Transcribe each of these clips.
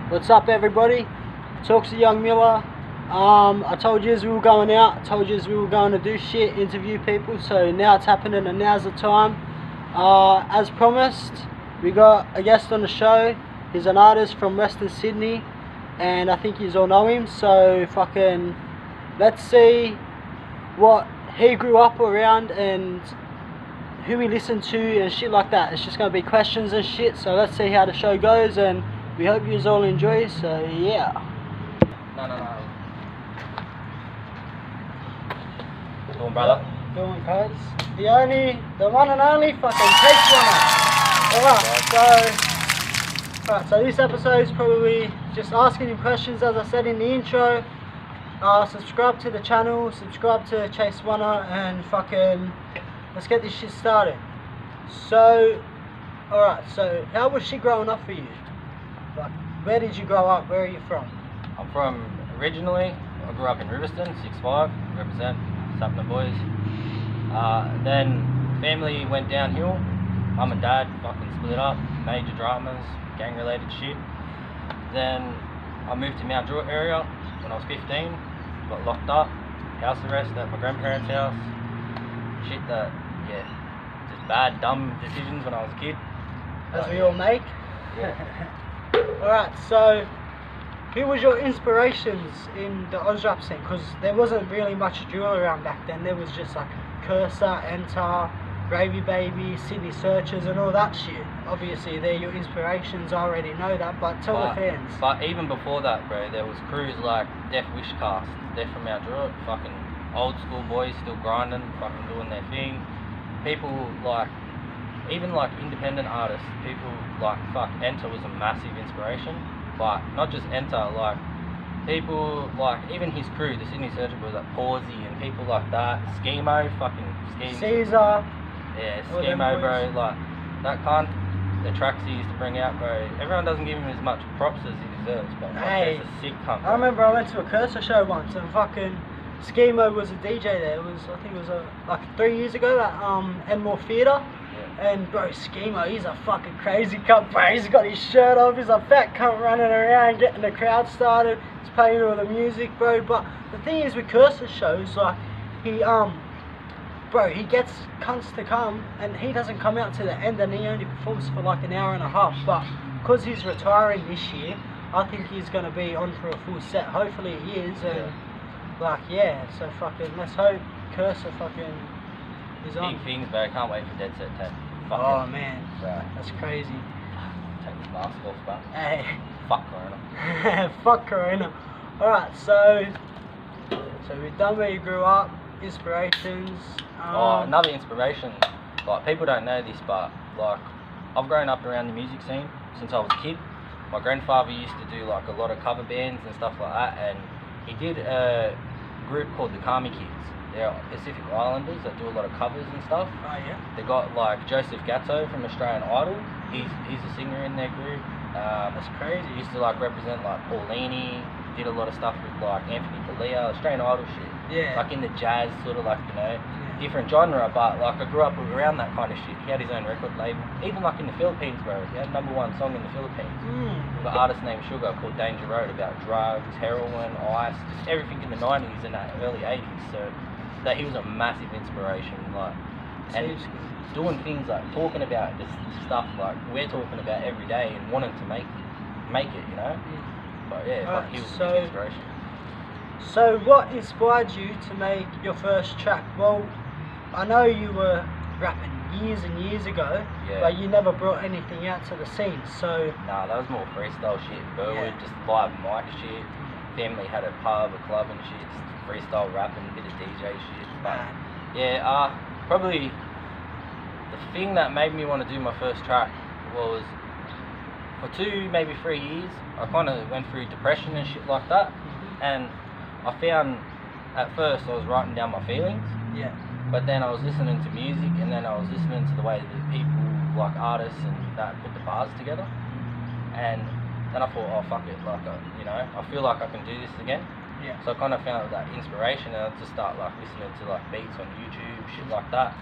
What's up, everybody? Talks to Young Miller. I told you we were going out. I told you we were going to do shit, interview people. So now it's happening, and now's the time. As promised, we got a guest on the show. He's an artist from Western Sydney, and I think you all know him. So fucking, let's see what he grew up around and who he listened to and shit like that. It's just gonna be questions and shit. So let's see how the show goes, and we hope you all enjoy. So yeah. No. Go on, brother. Doing cuz. The one and only fucking ChaseOner. Alright, so this episode is probably just asking you questions, as I said in the intro. Subscribe to the channel, subscribe to ChaseOner, and fucking let's get this shit started. So, alright, so how was shit growing up for you? Like, where did you grow up? Where are you from? I'm from, originally, I grew up in Riverston, 6'5", represent, Sapna boys. Then family went downhill. Mum and dad fucking split up, major dramas, gang related shit. Then I moved to Mount Druitt area when I was 15, got locked up, house arrest at my grandparents' house. Shit that, yeah, just bad, dumb decisions when I was a kid. As we all make. Yeah. Alright, so who was your inspirations in the Oz rap scene? Because there wasn't really much drill around back then. There was just like Cursor, Enter, Gravy Baby, Sydney Searchers and all that shit. Obviously they're your inspirations, I already know that, but tell the fans. But even before that, bro, there was crews like Death Wish Cast. They're from Mount Druitt, fucking old school boys still grinding, fucking doing their thing. People like, even like independent artists, people like, fuck, Enter was a massive inspiration. But not just Enter, like people like even his crew, the Sydney Searcher boys like Pawsey and people like that. Schemo, fucking Scheme. Caesar. Yeah, Schemo, bro, like that cunt, the tracks he used to bring out, bro. Everyone doesn't give him as much props as he deserves, but hey, that's a sick cunt. I remember I went to a Cursor show once and fucking Schemo was a DJ there. It was, I think it was like 3 years ago at Enmore Theatre. Yeah. And bro, Schemo, he's a fucking crazy cunt, bro. He's got his shirt off, he's a fat cunt running around, getting the crowd started. He's playing all the music, bro. But the thing is with Cursor shows, like bro, he gets cunts to come and he doesn't come out to the end, and he only performs for like an hour and a half. But because he's retiring this year, I think he's gonna be on for a full set. Hopefully he is, and like yeah, so fucking let's hope Cursor fucking is on. Big things, bro. Can't wait for Dead Set 10. Oh man, bro, that's crazy. Take this mask off, bro. Hey. Fuck Corona. Fuck Corona. Alright, so we've done where you grew up, inspirations. Another inspiration, like people don't know this, but like I've grown up around the music scene since I was a kid. My grandfather used to do like a lot of cover bands and stuff like that, and he did a group called the Kami Kids. They're Pacific Islanders that do a lot of covers and stuff. Oh yeah. They got like Joseph Gatto from Australian Idol. He's a singer in their group. That's crazy. He used to like represent like Paulini. Did a lot of stuff with like Anthony Galea, Australian Idol shit. Yeah. Like in the jazz sort of like, you know, different genre, but like I grew up around that kind of shit. He had his own record label. Even like in the Philippines, bro. He had #1 song in the Philippines. With an artist named Sugar called Danger Road, about drugs, heroin, ice, just everything in the 90s and that early 80s. So that he was a massive inspiration, like, and doing things like talking about this stuff like we're talking about every day and wanting to make it, you know. But yeah, he was a big inspiration. So what inspired you to make your first track? Well, I know you were rapping years and years ago, but you never brought anything out to the scene, so... Nah, that was more freestyle shit, bro. Just live mic shit. Family had a pub, a club and shit, just freestyle rapping, a bit of DJ shit. But yeah, probably the thing that made me want to do my first track was for 2, maybe 3 years, I kind of went through depression and shit like that. And I found, at first, I was writing down my feelings. Yeah. But then I was listening to music, and then I was listening to the way that people, like artists and that, put the bars together. And then I thought, oh fuck it, like, you know, I feel like I can do this again. Yeah. So I kind of found that inspiration, and I just start like listening to like beats on YouTube, shit like that.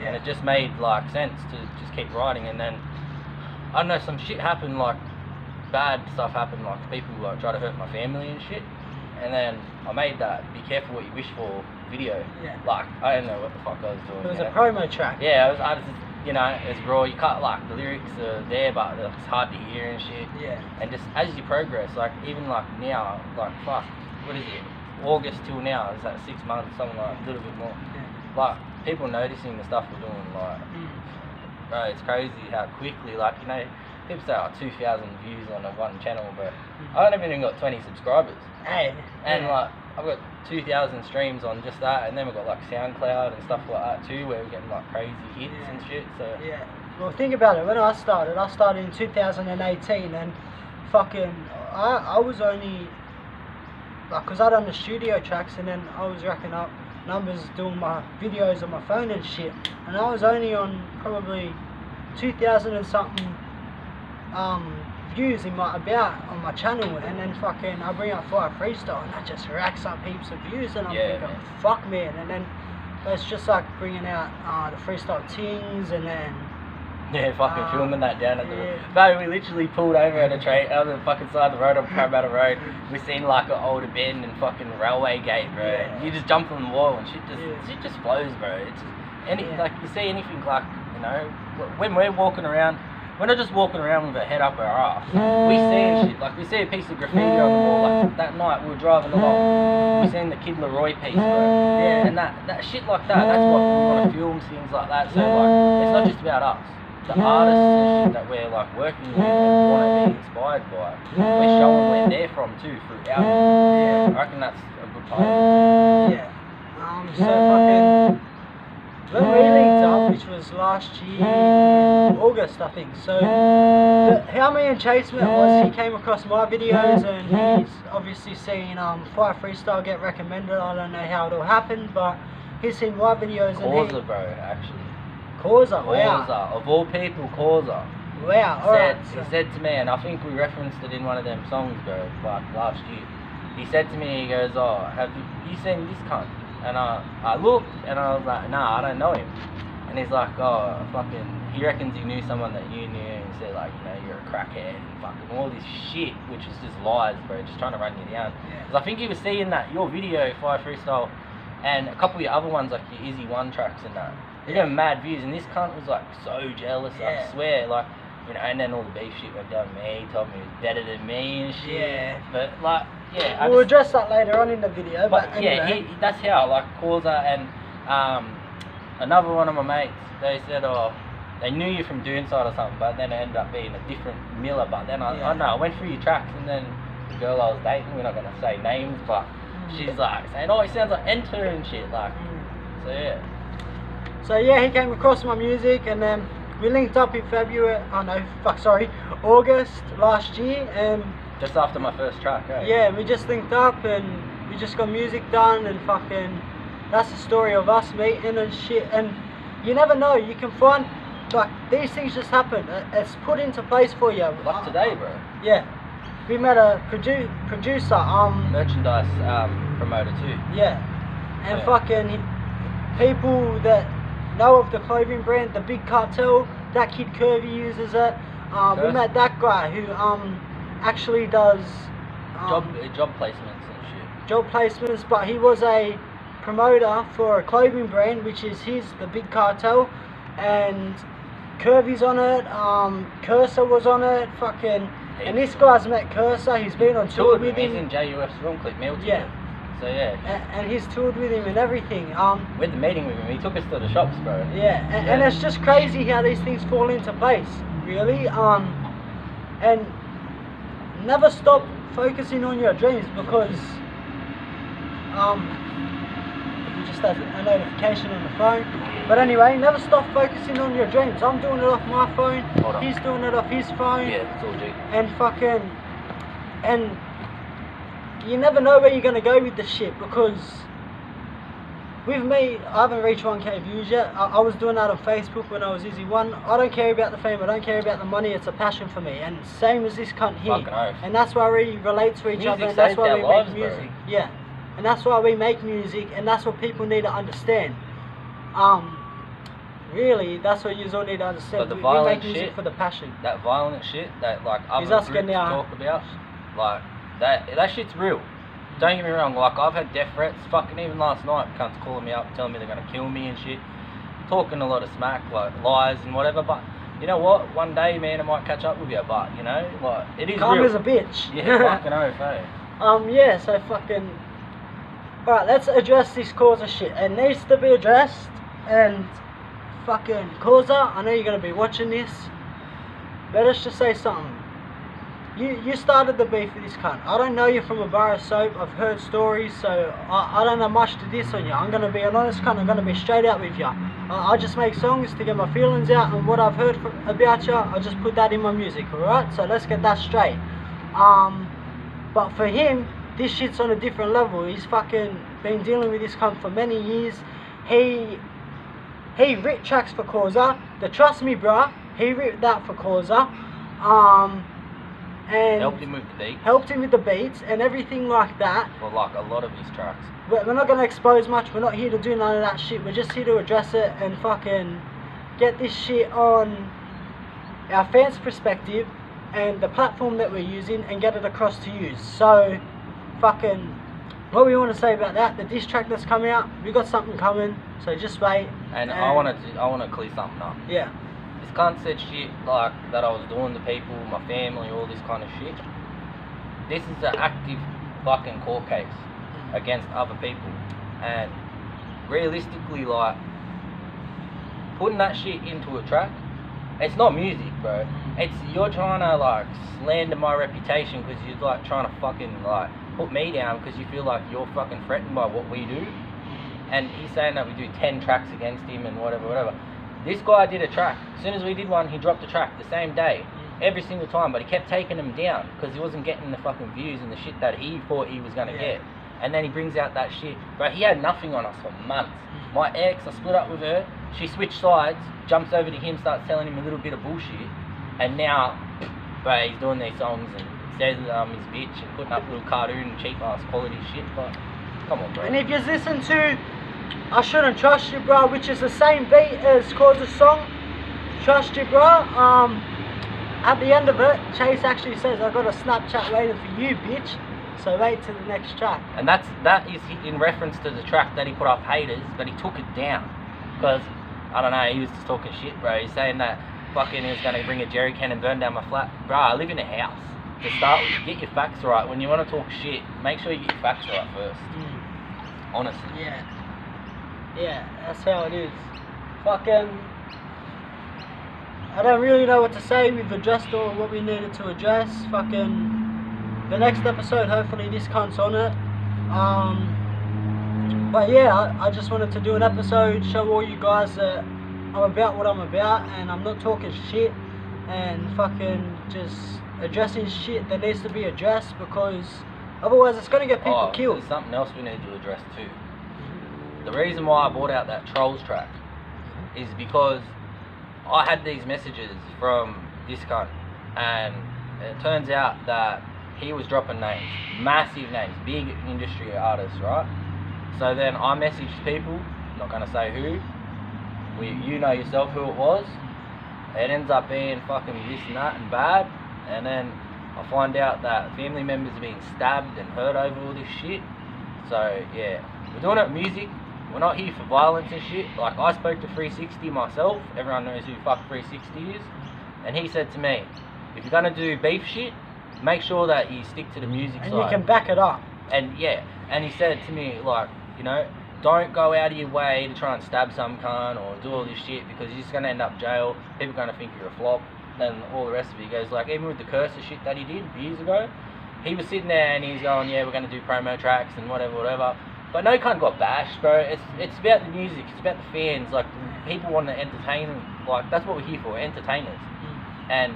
And it just made like sense to just keep writing. And then I don't know, some shit happened like bad stuff happened, like people like try to hurt my family and shit. And then I made that "Be Careful What You Wish For" video. Yeah. Like I don't know what the fuck I was doing. It was a promo track. Yeah, I was you know, it's raw. You can't, like, the lyrics are there, but it's hard to hear and shit. Yeah. And just as you progress, like even like now, like fuck, what is it? August till now, it's like 6 months, something like a little bit more. Yeah. Like people noticing the stuff we're doing, like, bro, it's crazy how quickly, like, you know, people say like 2,000 views on a one channel, but I haven't even got 20 subscribers. Hey. And like I've got 2,000 streams on just that, and then we've got like SoundCloud and stuff like that too, where we're getting like crazy hits and shit. So yeah. Well, think about it. When I started in 2018, and fucking, I was only like, cause I done the studio tracks, and then I was racking up numbers doing my videos on my phone and shit, and I was only on probably 2,000 and something views in my on my channel, and then fucking I bring out Fire Freestyle and that just racks up heaps of views, and I'm thinking, man, fuck man, and then it's just like bringing out the freestyle tings, and then fucking filming that down at the bro, we literally pulled over at a train on the fucking side of the road on Parramatta Road. We seen like an older bend and fucking railway gate, bro. And you just jump on the wall and shit just flows, bro. It's just like you see anything, like, you know, when we're walking around. We're not just walking around with our head up our ass. We see shit, like we see a piece of graffiti on the wall. Like that night we were driving along, we seen the Kid Leroy piece, bro. Yeah. And that shit like that, that's what we want to film, things like that. So like, it's not just about us. The artists and shit that we're like working with and want to be inspired by, we're showing where they're from too through our I reckon that's a good part. Yeah. So fucking. When we linked up, which was last year, August I think, so how me and Chase met was he came across my videos, and he's obviously seen Fire Freestyle get recommended. I don't know how it all happened, but he's seen my videos. Causa, bro, actually. Causa, wow. Causa, of all people, Causa. Wow, alright. He said to me, and I think we referenced it in one of them songs, bro, like last year. He said to me, he goes, oh, have you seen this cunt? And I looked, and I was like, nah, I don't know him. And he's like, oh, fucking, he reckons he knew someone that you knew, and he said, like, you know, you're a crackhead, and fucking all this shit, which is just lies, bro, just trying to run you down. Because I think he was seeing that, your video, Fire Freestyle, and a couple of your other ones, like your Izzy One tracks and that, they're getting mad views, and this cunt was, like, so jealous, I swear, like, you know, and then all the beef shit went down me, he told me he was better than me and shit. Yeah. But, like, yeah, we'll address that later on in the video, but anyway. Yeah, that's how, like, Causa and another one of my mates, they said, oh, they knew you from Doonside or something, but then it ended up being a different Miller. But then I don't know, I went through your tracks, and then the girl I was dating, we're not going to say names, but she's like saying, oh, he sounds like Enter and shit, like, so yeah. So yeah, he came across my music, and then we linked up in August last year, and just after my first track, eh? Yeah, we just linked up, and we just got music done, and fucking, that's the story of us meeting and shit. And you never know, you can find, like, these things just happen. It's put into place for you. Like today, bro. Yeah, we met a producer, merchandise promoter too. Yeah, and fucking people that know of the clothing brand, the Big Cartel. That kid Curvy uses it. We met that guy who actually does job placements and shit. Job placements, but he was a promoter for a clothing brand, which is the Big Cartel, and Curvy's on it. Cursor was on it. Fucking, and this guy's met Cursor. He's been on tour with him. He's in JUF's Film Clip Meal. Yeah. So yeah. And he's toured with him and everything. We had the meeting with him. He took us to the shops, bro. Yeah. And it's just crazy how these things fall into place. Really. And never stop focusing on your dreams, because we just had a notification on the phone. But anyway, never stop focusing on your dreams. I'm doing it off my phone. He's doing it off his phone. Yeah, that's all, G. And fucking, and you never know where you're gonna go with this shit, because with me, I haven't reached 1K views yet. I was doing that on Facebook when I was Izzy One. I don't care about the fame, I don't care about the money, it's a passion for me. And same as this cunt here. And that's why we relate to each other, and that's why we make music. Yeah. And that's why we make music, and that's what people need to understand. Really, that's what you all need to understand. But the we violent make music shit, for the passion. that violent shit that like He's other asking groups now. talk about, like that shit's real. Don't get me wrong, like I've had death threats, fucking even last night, cunts calling me up, telling me they're gonna kill me and shit, talking a lot of smack, like lies and whatever, but you know what, one day, man, I might catch up with you, but you know, like, it is Calm real. as a bitch. Yeah, fucking oath, eh? Yeah, so fucking... Alright, let's address this Causa shit. It needs to be addressed, and fucking Causa, I know you're gonna be watching this, but let's just say something. You started the beef with this cunt. I don't know you from a bar of soap. I've heard stories, so I don't know much to diss on you. I'm going to be an honest cunt. I'm going to be straight out with you. I just make songs to get my feelings out, and what I've heard about you, I just put that in my music, alright? So let's get that straight. But for him, this shit's on a different level. He's fucking been dealing with this cunt for many years. He writ tracks for Causa. The Trust Me Bruh, he writ that for Causa. And helped him with the beats. Helped him with the beats and everything like that. Well, like a lot of his tracks. We're not going to expose much. We're not here to do none of that shit. We're just here to address it and fucking get this shit on our fans' perspective and the platform that we're using and get it across to you. So, fucking, what we want to say about that, the diss track that's coming out, we got something coming, so just wait. And I want to clear something up. Yeah. This cunt said shit like that I was doing to people, my family, all this kind of shit. This is an active fucking court case against other people, and realistically, like, putting that shit into a track, it's not music, bro. It's you're trying to like slander my reputation because you're like trying to fucking like put me down because you feel like you're fucking threatened by what we do. And he's saying that we do 10 tracks against him and whatever. This guy did a track. As soon as we did one, he dropped a track the same day, every single time. But he kept taking them down because he wasn't getting the fucking views and the shit that he thought he was gonna get. And then he brings out that shit. But he had nothing on us for months. My ex, I split up with her. She switched sides, jumps over to him, starts telling him a little bit of bullshit, and now, bro, he's doing these songs and says he's bitch and putting up little cartoon cheap ass quality shit. But come on, bro. And if you listen to I Shouldn't Trust You, bro, which is the same beat as Causa's song, Trust You, bro, at the end of it, Chase actually says, I got a Snapchat waiting for you, bitch. So wait till the next track. And that is in reference to the track that he put up, Haters, but he took it down. Because, I don't know, he was just talking shit, bro. He's saying that fucking he was going to bring a jerry can and burn down my flat. Bro, I live in a house. To start with, get your facts right. When you want to talk shit, make sure you get your facts right first. Honestly. Yeah, that's how it is. Fucking, I don't really know what to say. We've addressed all what we needed to address. Fucking, the next episode, hopefully this cunt's on it. But yeah, I just wanted to do an episode, show all you guys that I'm about what I'm about, and I'm not talking shit, and fucking just addressing shit that needs to be addressed, because otherwise it's gonna get people killed. There's something else we need to address too. The reason why I brought out that Trolls track is because I had these messages from this cunt, and it turns out that he was dropping names, massive names, big industry artists, right? So then I messaged people, not going to say who, you know yourself who it was. It ends up being fucking this and that and bad, and then I find out that family members are being stabbed and hurt over all this shit. So yeah, we're doing it with music. We're not here for violence and shit. Like, I spoke to 360 myself. Everyone knows who fuck 360 is. And he said to me, if you're gonna do beef shit, make sure that you stick to the music side. And you can back it up. And yeah, and he said to me, like, you know, don't go out of your way to try and stab some cunt or do all this shit, because you're just gonna end up jail. People are gonna think you're a flop. And all the rest of it. He goes, like, even with the Cursor shit that he did years ago, he was sitting there and he's going, yeah, we're gonna do promo tracks and whatever. But no cunt got bashed, bro. It's about the music. It's about the fans. Like, people want to entertain them. Like, that's what we're here for, entertainers. And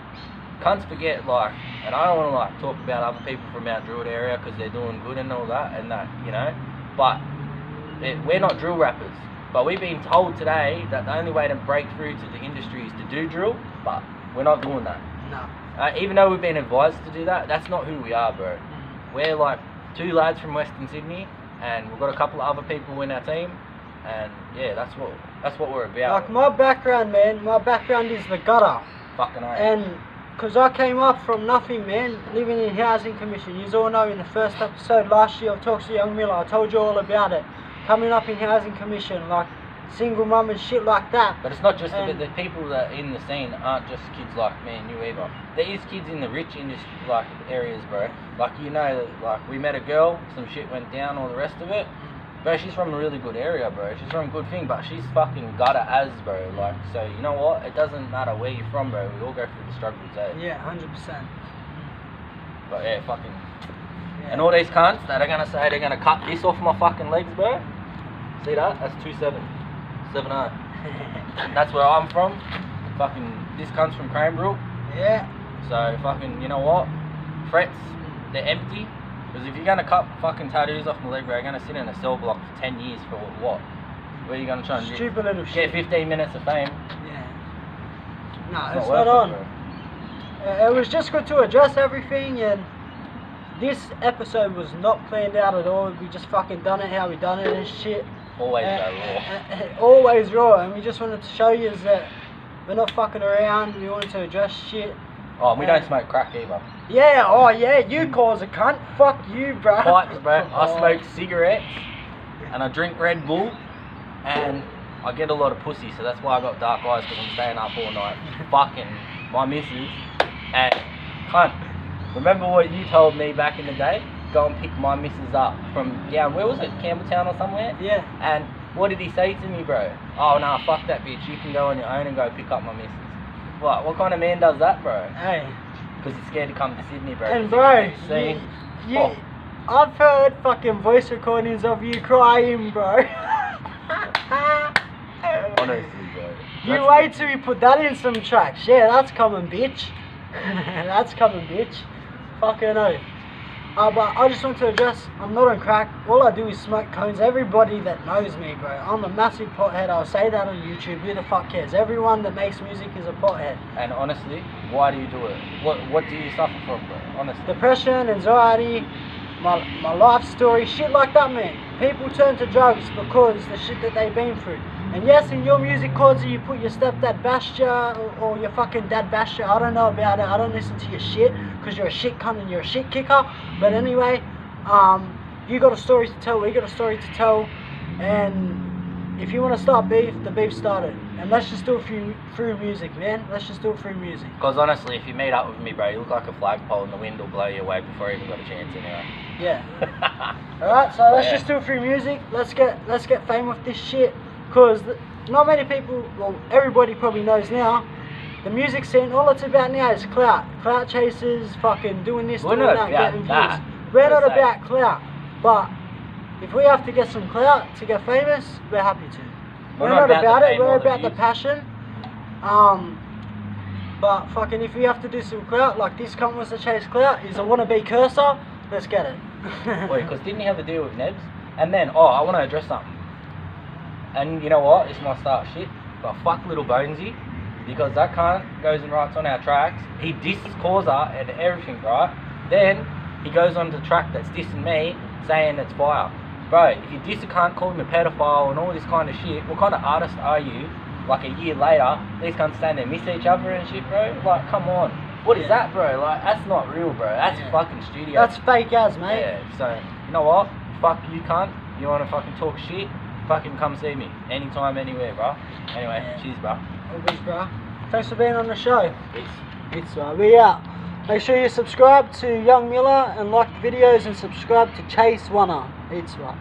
cunts forget, like, and I don't want to like talk about other people from our Druid area because they're doing good and all that, and that, you know. But we're not drill rappers. But we've been told today that the only way to break through to the industry is to do drill. But we're not doing that. No. Even though we've been advised to do that, that's not who we are, bro. We're like two lads from Western Sydney. And we've got a couple of other people in our team, and yeah, that's That's what we're about. Like my background, man, my background is the gutter. Fucking right. And because I came up from nothing, man, living in housing commission. You all know in the first episode last year of Talks to Young Miller, I told you all about it. Coming up in housing commission, like single mum and shit like that. But it's not just the people that are in the scene aren't just kids like me and you either. There is kids in the rich industry, like areas, bro. Like, you know, like we met a girl, some shit went down, all the rest of it. Bro, she's from a really good area, bro. She's from a good thing, but she's fucking gutter as, bro. Like, so you know what? It doesn't matter where you're from, bro. We all go through the struggles, eh? Yeah, 100%. But yeah, fucking. Yeah. And all these cunts that are gonna say they're gonna cut this off my fucking legs, bro. See that? That's 2-7. 7-0. That's where I'm from. Fucking, this cunt's from Cranbrook. Yeah. So fucking, you know what? Frets, they're empty. Because if you're going to cut fucking tattoos off my leg, bro, you're going to sit in a cell block for 10 years for what? Where are you going to try and stupid little shit. Get 15 minutes of fame? Yeah. No, it's not on. It was just good to address everything, and this episode was not planned out at all. We just fucking done it how we done it and shit. Always raw. Always raw, and we just wanted to show you that we're not fucking around. We wanted to address shit. Oh, we don't smoke crack either. Yeah, oh yeah, you cause a cunt. Fuck you, bro. Pipes, bro. I smoke cigarettes, and I drink Red Bull, and I get a lot of pussy, so that's why I got dark eyes, because I'm staying up all night fucking my missus. And cunt, remember what you told me back in the day? Go and pick my missus up from down, where was it, Campbelltown or somewhere? Yeah. And what did he say to me, bro? Oh, nah, fuck that bitch, you can go on your own and go pick up my missus. What kind of man does that, bro? Hey. Because he's scared to come to Sydney, bro. And bro, I've heard fucking voice recordings of you crying, bro. Honestly, bro. You wait till we put that in some tracks. Yeah, that's coming, bitch. That's coming, bitch. Fucking oath. But I just want to address, I'm not on crack. All I do is smoke cones. Everybody that knows me, bro, I'm a massive pothead. I'll say that on YouTube. Who the fuck cares? Everyone that makes music is a pothead. And honestly, why do you do it? What do you suffer from, bro? Honestly. Depression, anxiety, my life story, shit like that, man. People turn to drugs because the shit that they've been through. And yes, in your music chords, you put your stepdad bashed ya, or your fucking dad bashed ya. I don't know about it. I don't listen to your shit, because you're a shit cunt and you're a shit kicker. But anyway, you got a story to tell, we got a story to tell. And if you want to start beef, the beef started. And let's just do it through music, man. Let's just do it through music. Because honestly, if you meet up with me, bro, you look like a flagpole and the wind will blow you away before you even got a chance anyway. Yeah. Alright, so let's just do it through music. Let's get fame with this shit. Because not many people, well, everybody probably knows now, the music scene, all it's about now is clout. Clout chasers, fucking doing this, doing that, getting views. We're not about clout. But if we have to get some clout to get famous, we're happy to. We're not about it, we're about the passion. But fucking if we have to do some clout, like this cunt wants to chase clout, he's a wannabe cursor, let's get it. Wait, because didn't he have a deal with Nebs? And then, I want to address something. And you know what? This might start shit, but fuck Little Bonesy, because that cunt goes and writes on our tracks. He disses Causa and everything, right? Then he goes on the track that's dissing me, saying it's fire. Bro, if you diss a cunt, call him a pedophile and all this kind of shit, what kind of artist are you? Like a year later, these cunts saying they miss each other and shit, bro. Like, come on. What is that, bro? Like, that's not real, bro. That's fucking studio. That's fake as, mate. Yeah, so, you know what? Fuck you, cunt. You want to fucking talk shit? Fucking come see me. Anytime, anywhere, bro. Anyway, cheers, bro. All good, bro. Thanks for being on the show. Peace. Peace, bro. We out. Make sure you subscribe to Young Miller and like the videos and subscribe to ChaseOner. Peace, bro.